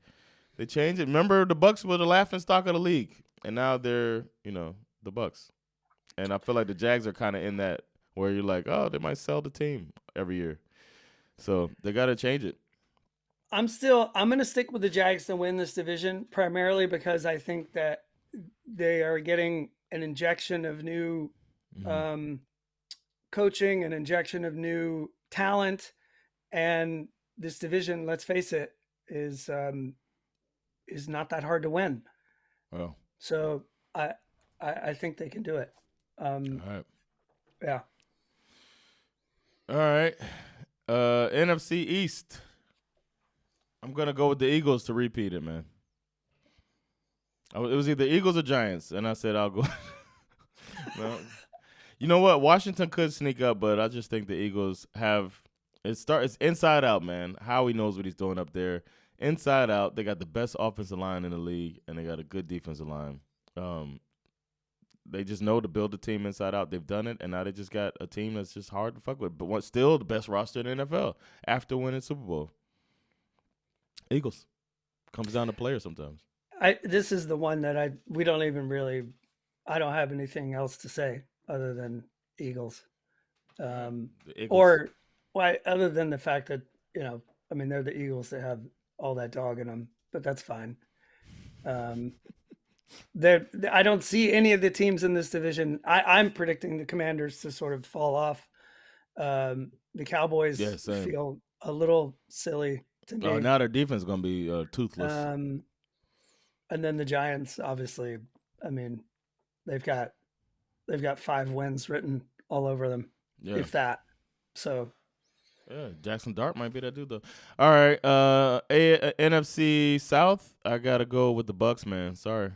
they change it. Remember, the Bucks were the laughing stock of the league, and now they're, the Bucks. And I feel like the Jags are kind of in that where you're like, oh, they might sell the team every year. So they got to change it. I'm going to stick with the Jags to win this division, primarily because I think that they are getting an injection of new coaching, an injection of new talent. And this division, let's face it, is not that hard to win. Well, so I think they can do it. All right. Yeah. All right. NFC East. I'm going to go with the Eagles to repeat it, man. It was either Eagles or Giants, and I said I'll go. Well, you know what? Washington could sneak up, but I just think the Eagles have it's inside out, man. Howie knows what he's doing up there. Inside out, they got the best offensive line in the league, and they got a good defensive line. they just know to build a team inside out. They've done it, and now they just got a team that's just hard to fuck with. But what's still the best roster in the NFL after winning Super Bowl. Eagles. Comes down to players sometimes. This is the one that we don't even really. I don't have anything else to say other than Eagles. The Eagles. Or why? Other than the fact that I mean, they're the Eagles that have all that dog in them, but that's fine. I don't see any of the teams in this division. I'm predicting the Commanders to sort of fall off. The Cowboys feel a little silly to me. Oh, now their defense is going to be toothless. And then the Giants, obviously, I mean, they've got 5 wins written all over them, if that. So, yeah, Jackson Dart might be that dude though. All right, NFC South, I gotta go with the Bucks, man. Sorry.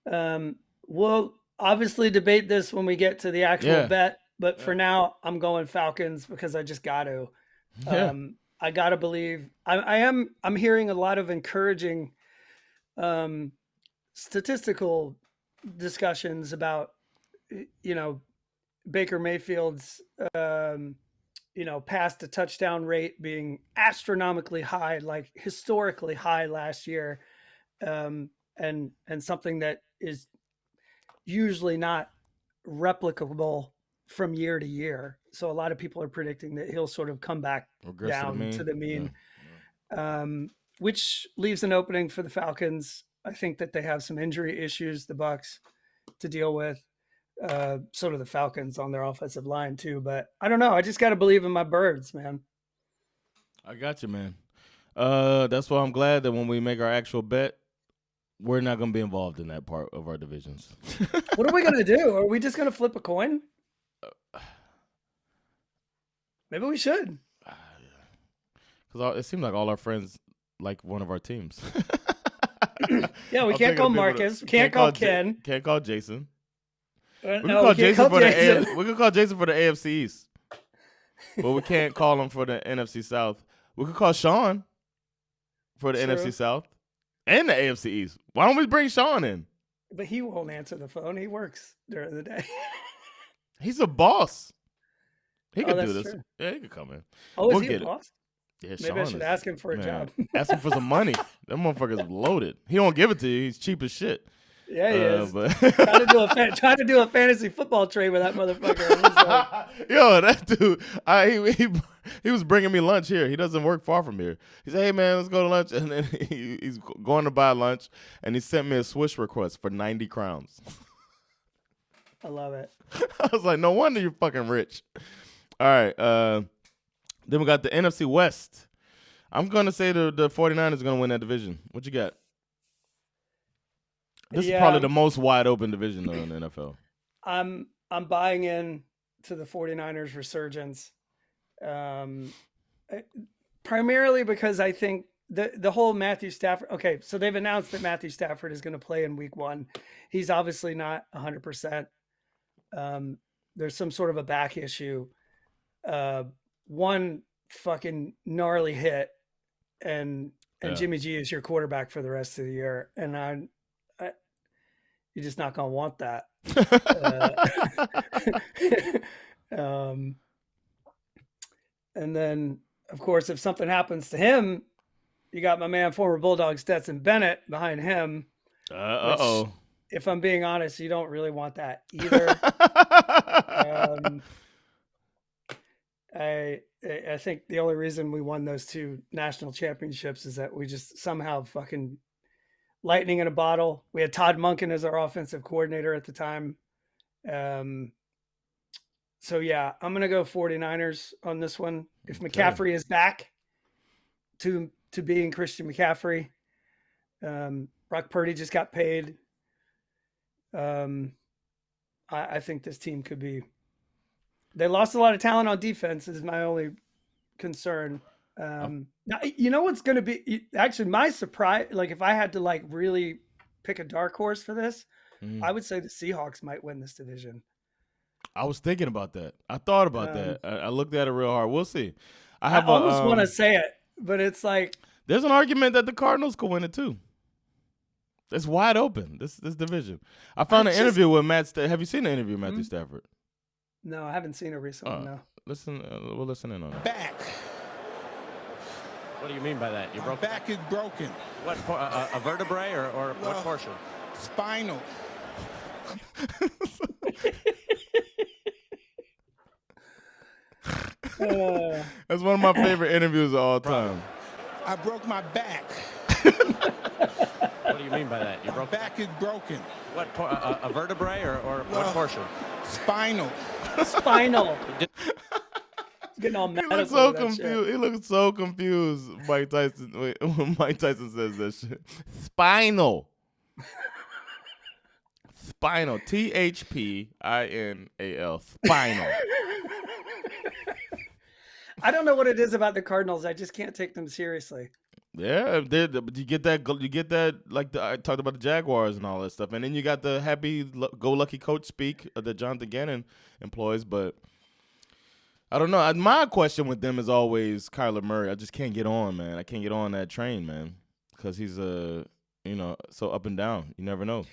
We'll obviously debate this when we get to the actual bet, but for now, I'm going Falcons because I just got to. I gotta believe. I'm hearing a lot of encouraging statistical discussions about Baker Mayfield's past a touchdown rate being astronomically high, like historically high last year, and something that is usually not replicable from year to year. So a lot of people are predicting that he'll sort of come back down to the mean, which leaves an opening for the Falcons. I think that they have some injury issues, the Bucks, to deal with. So do the Falcons on their offensive line too. But I don't know. I just got to believe in my birds, man. I got you, man. That's why I'm glad that when we make our actual bet, we're not going to be involved in that part of our divisions. What are we going to do? Are we just going to flip a coin? Maybe we should. Because it seems like all our friends like one of our teams. Yeah, we can't call Marcus. We can't call Ken. Can't call Jason. We can No, call we can't call Jason. We can call Jason for the AFC East. But we can't call him for the NFC South. We could call Sean for the NFC South and the AFC East. Why don't we bring Sean in? But he won't answer the phone. He works during the day. He's a boss. He could do this. True. Yeah, he could come in. Oh, is he a boss? Yeah, maybe I should ask him for a job. Ask him for some money. That motherfucker's loaded. He don't give it to you. He's cheap as shit. Yeah, he is. But trying to do a fantasy football trade with that motherfucker. Yo, that dude, he was bringing me lunch here. He doesn't work far from here. He said, hey, man, let's go to lunch. And then he's going to buy lunch, and he sent me a Swish request for 90 crowns. I love it. I was like, no wonder you're fucking rich. All right. Then we got the NFC West. I'm going to say the 49ers are going to win that division. What you got? This is probably the most wide open division though in the NFL. I'm buying in to the 49ers resurgence. Primarily because I think the whole Matthew Stafford. Okay, so they've announced that Matthew Stafford is going to play in week 1. He's obviously not 100%. There's some sort of a back issue. One fucking gnarly hit and Jimmy G is your quarterback for the rest of the year. And you're just not going to want that. And then, of course, if something happens to him, you got my man, former Bulldog Stetson Bennett behind him. Uh-oh. If I'm being honest, you don't really want that either. I think the only reason we won those 2 national championships is that we just somehow fucking lightning in a bottle. We had Todd Monken as our offensive coordinator at the time. So yeah, I'm going to go 49ers on this one. If McCaffrey is back to being Christian McCaffrey, Brock Purdy just got paid. I think this team could be. They lost a lot of talent on defense is my only concern. Now, you know what's going to be actually my surprise? Like if I had to like really pick a dark horse for this, I would say the Seahawks might win this division. I was thinking about that. I thought about that. I looked at it real hard. We'll see. I almost want to say it, but it's like there's an argument that the Cardinals could win it too. It's wide open. This division. I found an interview with Matt. Have you seen the interview with Matthew Stafford? No, I haven't seen it recently. No. Listen, we'll listen in on it. Back. What do you mean by that? My back is broken. What, a vertebrae or what portion? Spinal. That's one of my favorite interviews of all time. I broke my back. What do you mean by that? My back is broken. What, a vertebrae or what portion? Spinal. Spinal. Getting all medical. He looks so confused. He looks so confused. Mike Tyson. Wait, when Mike Tyson says that shit. Spinal. Spinal. THPINAL. Spinal. I don't know what it is about the Cardinals. I just can't take them seriously. Yeah, you get that. You get that. Like I talked about the Jaguars and all that stuff, and then you got the happy-go-lucky coach speak that Jonathan Gannon employs. But I don't know. My question with them is always Kyler Murray. I just can't get on, man. I can't get on that train, man, because he's so up and down. You never know.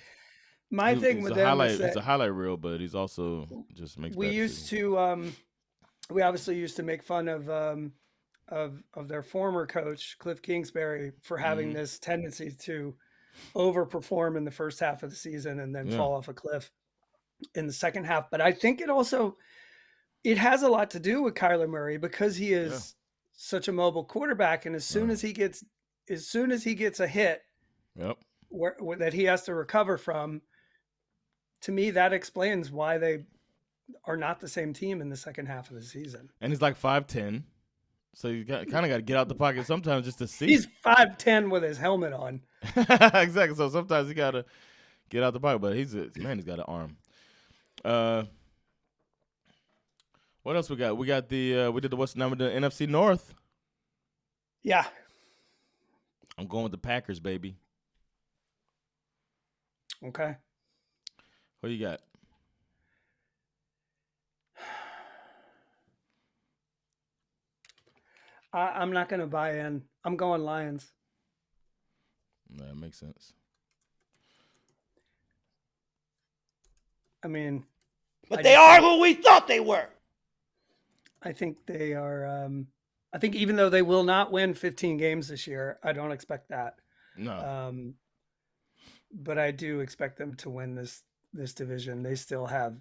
My thing with them is that it's a highlight reel, but he's also just makes. We obviously used to make fun of their former coach Cliff Kingsbury for having this tendency to overperform in the first half of the season and then fall off a cliff in the second half. But I think it has a lot to do with Kyler Murray because he is such a mobile quarterback, and as soon as he gets a hit, that he has to recover from. To me, that explains why they are not the same team in the second half of the season. And he's like 5'10", so you kind of got to get out the pocket sometimes just to see. He's 5'10" with his helmet on. Exactly. So sometimes you got to get out the pocket, but he's got an arm. What else we got? We got we did the NFC North. Yeah. I'm going with the Packers, baby. Okay. What you got? I'm not going to buy in. I'm going Lions. That makes sense. I mean, but they are who we thought they were. I think they are. I think even though they will not win 15 games this year, I don't expect that. No. But I do expect them to win this division. They still have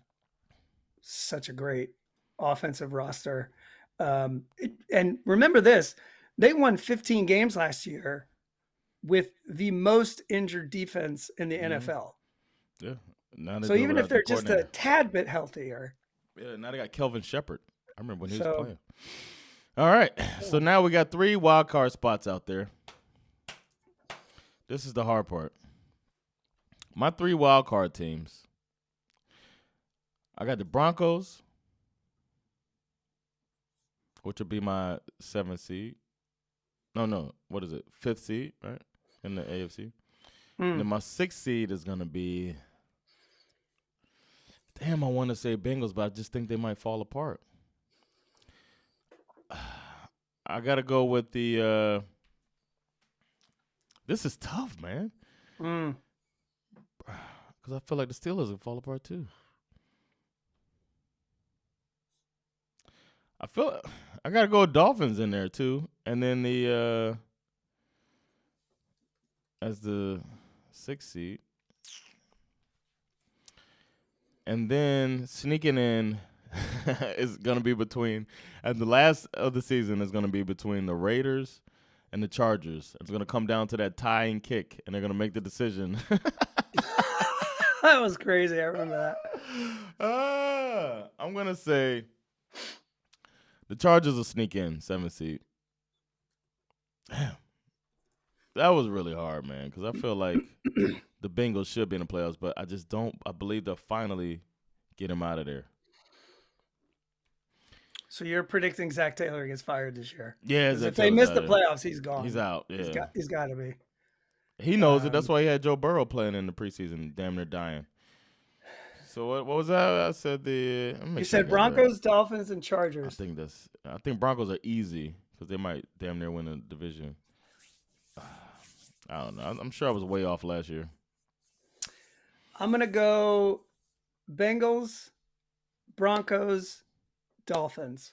such a great offensive roster. And remember this, they won 15 games last year with the most injured defense in the NFL. Yeah. So even if they're just a tad bit healthier. Yeah, now they got Kelvin Shepard. I remember when he was playing. All right. So now we got 3 wild card spots out there. This is the hard part. My 3 wild card teams. I got the Broncos, which will be my 7th seed. No. What is it? 5th seed, right? In the AFC. And then my 6th seed is going to be, I want to say Bengals, but I just think they might fall apart. I got to go with the, this is tough, man. Because I feel like the Steelers will fall apart too. I got to go with Dolphins in there too. And then as the 6th seed. And then sneaking in is going to be between, at the last of the season, is going to be between the Raiders and the Chargers. It's going to come down to that tying kick, and they're going to make the decision. That was crazy. I remember that. I'm going to say the Chargers will sneak in, 7th seed. Damn. That was really hard, man, because I feel like the Bengals should be in the playoffs, but I just don't. I believe they'll finally get him out of there. So you're predicting Zach Taylor gets fired this year? Yeah, if they miss the playoffs, he's gone. He's out. Yeah, he's got to be. He knows it. That's why he had Joe Burrow playing in the preseason, damn near dying. So what was that? I said You said Broncos, Dolphins, and Chargers. I think Broncos are easy because they might damn near win the division. I don't know. I'm sure I was way off last year. I'm going to go Bengals, Broncos, Dolphins.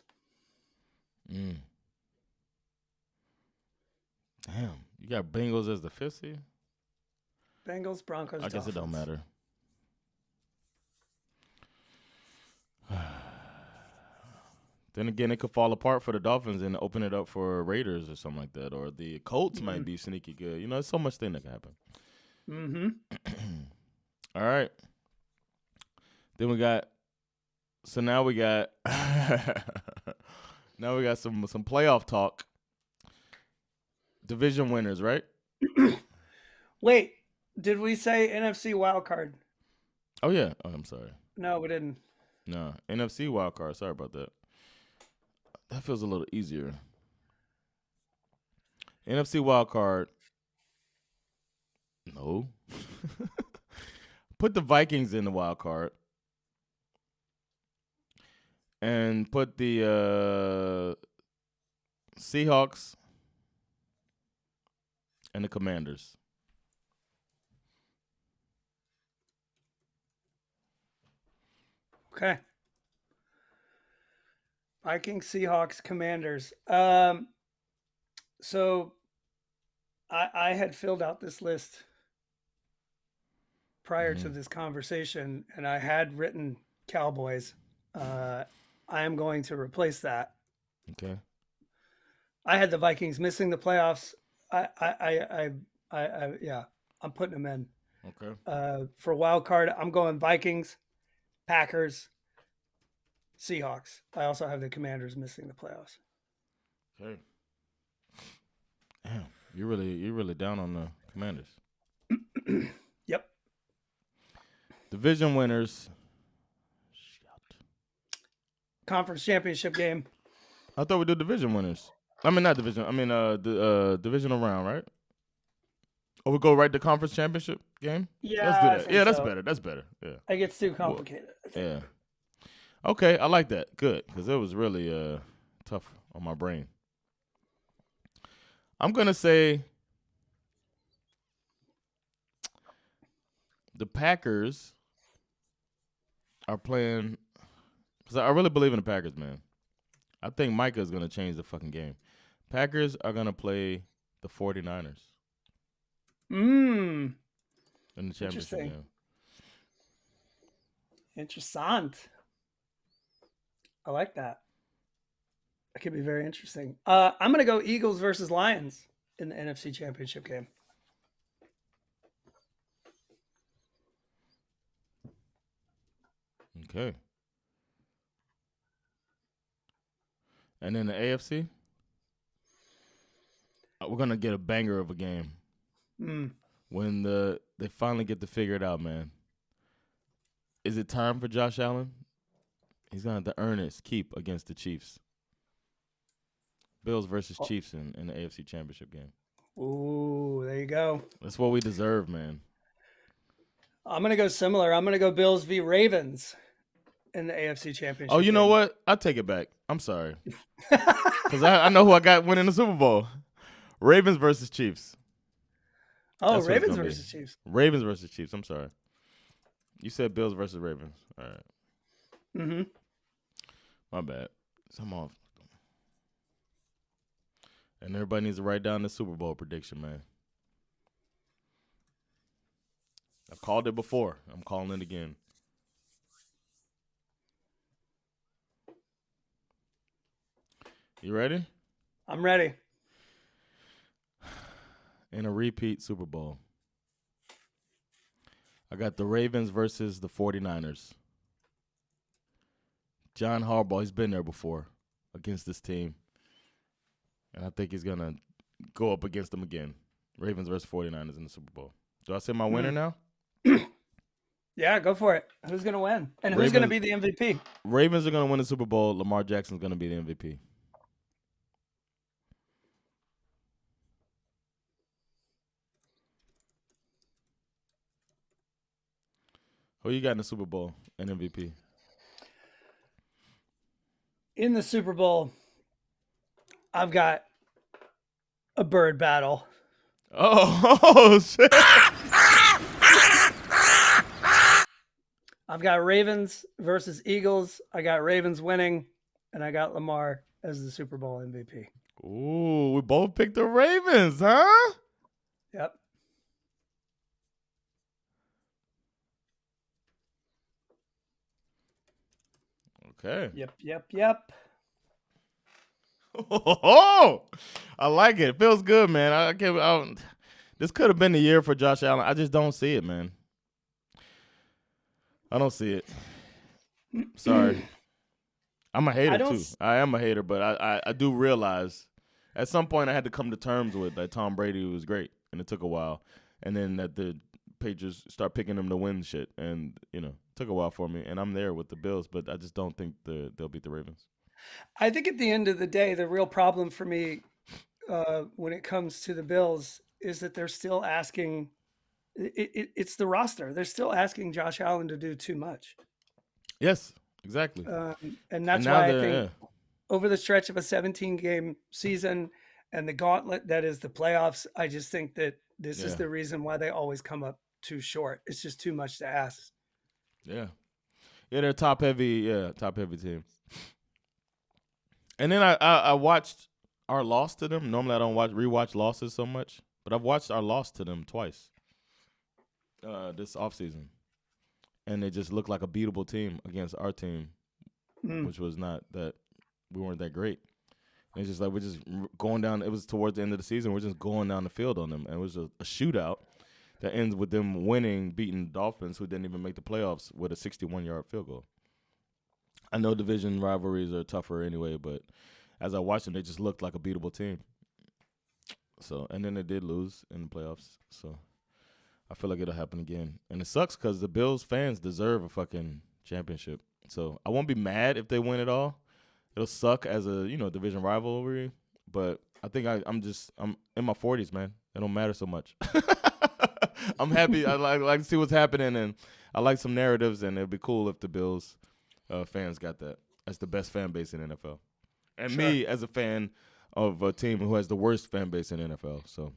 Damn, you got Bengals as the 5th seed? Bengals, Broncos, I guess Dolphins. it don't matter. Then again, it could fall apart for the Dolphins and open it up for Raiders or something like that. Or the Colts might be sneaky good. You know, there's so much thing that can happen. Mm-hmm. All right. Then we got some playoff talk. Division winners, right? Wait, did we say NFC wild card? Oh yeah. Oh, I'm sorry. No, we didn't. No, NFC wild card. Sorry about that. That feels a little easier. NFC wild card. No. Put the Vikings in the wild card. And put the Seahawks and the Commanders. Okay. Vikings, Seahawks, Commanders. So I had filled out this list prior to this conversation, and I had written Cowboys. I am going to replace that. Okay. I had the Vikings missing the playoffs. Yeah, I'm putting them in. Okay. For wild card, I'm going Vikings, Packers, Seahawks. I also have the Commanders missing the playoffs. Okay. Damn, you're really down on the Commanders. Yep. Division winners. Conference championship game. I thought we did division winners. I mean, not division. I mean, the divisional round, right? Or we go right to conference championship game? Yeah, Let's do I that. think Yeah, that's so. better. That's better. Yeah. It gets too complicated. Yeah. Okay, I like that. Good, because it was really tough on my brain. I'm going to say the Packers are playing – because I really believe in the Packers, man. I think Micah is going to change the fucking game. Packers are going to play the 49ers in the championship Interesting. game. Interessant. I like that. That could be very interesting. I'm going to go Eagles versus Lions in the NFC Championship game. Okay. And then the AFC, we're going to get a banger of a game when they finally get to figure it out, man. Is it time for Josh Allen? He's going to have to earn his keep against the Chiefs. Bills versus Chiefs in the AFC Championship game. Ooh, there you go. That's what we deserve, man. I'm going to go similar. I'm going to go Bills v. Ravens in the AFC Championship Oh, you know what? I'll take it back. I'm sorry. Because I know who I got winning the Super Bowl. Ravens versus Chiefs. Oh, That's what it's Ravens gonna be. versus Chiefs. Ravens versus Chiefs. I'm sorry. You said Bills versus Ravens. All right. Mm-hmm. My bad. I'm off. And everybody needs to write down the Super Bowl prediction, man. I've called it before. I'm calling it again. You ready? I'm ready. In a repeat Super Bowl, I got the Ravens versus the 49ers. John Harbaugh, he's been there before against this team. And I think he's going to go up against them again. Ravens versus 49ers in the Super Bowl. Do I say my winner now? Yeah, go for it. Who's going to win? And who's going to be the MVP? Ravens are going to win the Super Bowl. Lamar Jackson's going to be the MVP. Who you got in the Super Bowl and MVP? In the Super Bowl, I've got a bird battle. Oh shit. I've got Ravens versus Eagles. I got Ravens winning, and I got Lamar as the Super Bowl MVP. Ooh, we both picked the Ravens, huh? Yep. Okay. Yep. Oh, I like it. It feels good, man. I can't. This could have been the year for Josh Allen. I just don't see it, man. I don't see it. Sorry. I'm a hater too. I am a hater, but I do realize at some point I had to come to terms with that Tom Brady was great, and it took a while, and then that the Patriots start picking him to win shit, and it took a while for me, and I'm there with the Bills, but I just don't think they'll beat the Ravens. I think at the end of the day, the real problem for me when it comes to the Bills is that they're still asking. It's the roster. They're still asking Josh Allen to do too much. Yes, exactly. And that's why I think over the stretch of a 17-game season and the gauntlet that is the playoffs, I just think that this is the reason why they always come up too short. It's just too much to ask. Yeah, they're top heavy team. And then I watched our loss to them. Normally I don't rewatch losses so much, but I've watched our loss to them twice this offseason. And they just looked like a beatable team against our team, which was not that we weren't that great. And it's just like we're just going down. It was towards the end of the season. We're just going down the field on them. And it was a shootout that ends with them beating the Dolphins, who didn't even make the playoffs, with a 61-yard field goal. I know division rivalries are tougher anyway, but as I watched them, they just looked like a beatable team. So, and then they did lose in the playoffs. So I feel like it'll happen again. And it sucks because the Bills fans deserve a fucking championship. So I won't be mad if they win it all. It'll suck as a division rivalry, but I think I'm in my 40s, man. It don't matter so much. I'm happy. I like to see what's happening, and I like some narratives, and it'd be cool if the Bills fans got that. That's the best fan base in NFL. And me as a fan of a team who has the worst fan base in NFL. So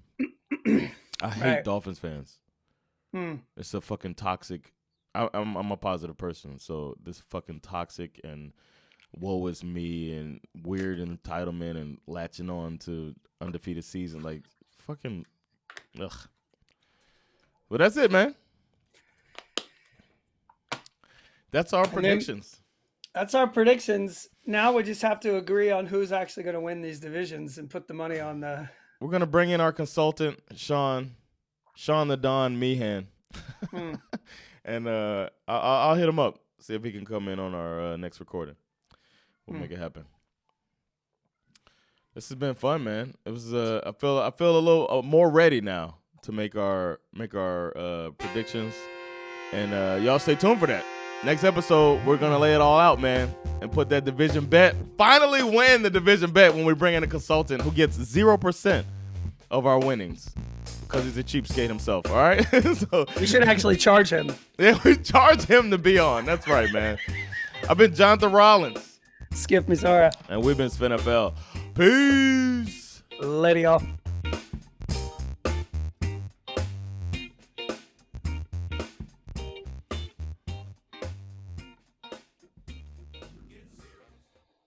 I hate Dolphins fans. It's a fucking toxic. I'm a positive person, so this fucking toxic and woe is me and weird entitlement and latching on to undefeated season, like fucking ugh. Well, that's it, man. That's our predictions. That's our predictions. Now we just have to agree on who's actually going to win these divisions and put the money on the. We're gonna bring in our consultant, Sean the Don Meehan, and I'll hit him up, see if he can come in on our next recording. We'll make it happen. This has been fun, man. It was. I feel a little more ready now to make our predictions, and y'all stay tuned for that. Next episode, we're going to lay it all out, man, and put that division bet. Finally win the division bet when we bring in a consultant who gets 0% of our winnings because he's a cheapskate himself, all right? So we should actually charge him. Yeah, we charge him to be on. That's right, man. I've been Jonathan Rollins. Skip Mizara. And we've been SveNFL. Peace. Lady off.